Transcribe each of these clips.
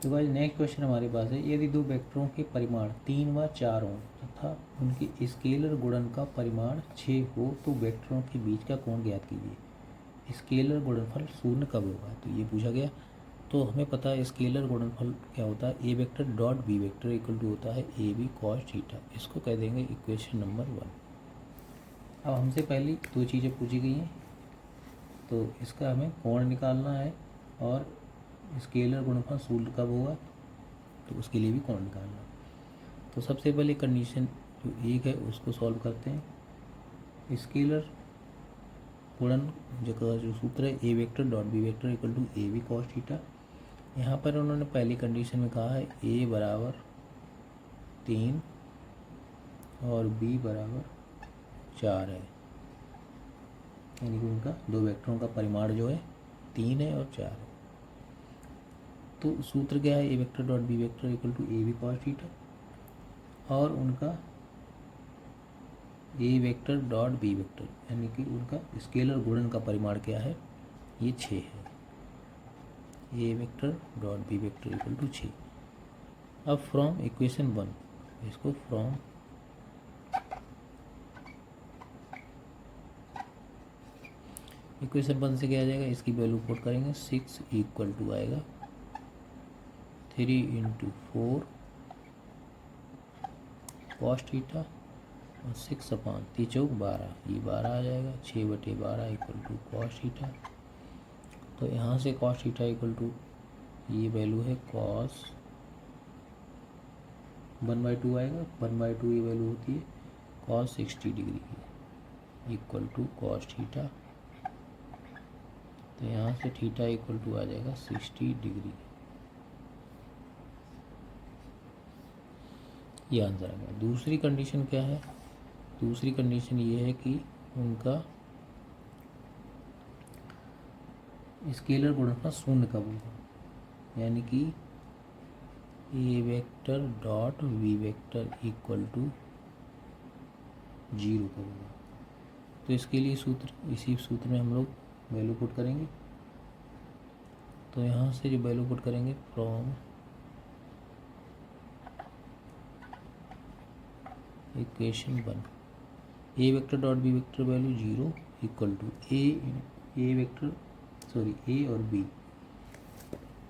तो भाई next question हमारे पास है, यदि दो वेक्टरों के परिमाण 3 व 4 हों तथा उनके स्केलर गुणन का परिमाण 6 हो तो वेक्टरों के बीच का कोण ज्ञात कीजिए। स्केलर गुणनफल शून्य कब होगा, तो ये पूछा गया। तो हमें पता है स्केलर गुणनफल क्या होता है, A vector dot B vector equal to होता है ए बी कॉस थीटा। इसको कह देंगे इक्वेशन नंबर 1। अब हमसे पहले दो चीज़ें पूछी गई हैं, तो इसका हमें कोण निकालना है और स्केलर गुणनफल शून्य कब होगा, तो उसके लिए भी कोण निकालना। तो सबसे पहले कंडीशन जो एक है उसको सॉल्व करते हैं। स्केलर गुणन का जो सूत्र है A vector dot B vector equal to A B cos theta. यहाँ पर उन्होंने पहली कंडीशन में कहा है ए बराबर 3 और बी बराबर 4 है, यानी कि उनका दो वेक्टरों का परिमाण जो है 3 है और 4 है। तो सूत्र क्या है, A vector dot B vector equal to A B cos theta, और उनका A vector dot B vector यानी कि उनका स्केलर गुणन का परिमाण क्या है, ये 6 है। A vector dot B vector equal to 6। अब फ्रॉम इक्वेशन 1, इसको फ्रॉम इक्वेशन 1 से क्या आ जाएगा, इसकी वैल्यू पुट करेंगे 6 इक्वल टू आएगा 3 इंटू 4 कॉस थीटा और 6 अपॉन 3 चौक 12, ये 12 आ जाएगा। 6/12 इक्वल टू कॉस थीटा। तो यहाँ से कॉस थीटा इक्वल टू ये वैल्यू है कॉस 1/2 आएगा। 1/2 ये वैल्यू होती है कॉस 60 डिग्री की इक्वल टू कॉस थीटा। तो यहाँ से थीटा इक्वल टू आ जाएगा 60 डिग्री। ये आंसर आ गया। दूसरी कंडीशन क्या है, दूसरी कंडीशन ये है कि उनका स्केलर गुणनफल शून्य कब होगा, यानी कि A vector dot B vector equal to 0 कब होगा। तो इसके लिए इसी सूत्र में हम लोग वैल्यू पुट करेंगे। तो यहाँ से जो वैल्यू पुट करेंगे from equation 1, A vector dot B vector value 0 equal to A vector A और बी,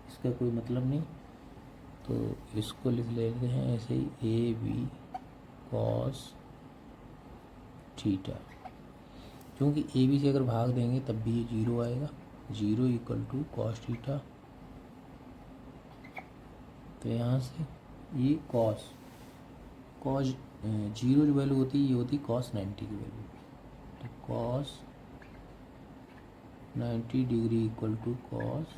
इसका कोई मतलब नहीं, तो इसको लिख लेते हैं ऐसे ही ए बी कॉस थीटा। क्योंकि ए बी से अगर भाग देंगे तब भी ये 0 आएगा। 0 इक्वल टू कॉस थीटा। तो यहाँ से ये कॉस 0 जो वैल्यू होती है ये होती है कॉस 90 की वैल्यू। तो cos 90 degree equal to cos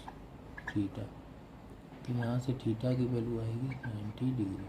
theta. तो यहाँ से थीटा की वैल्यू आएगी 90 डिग्री।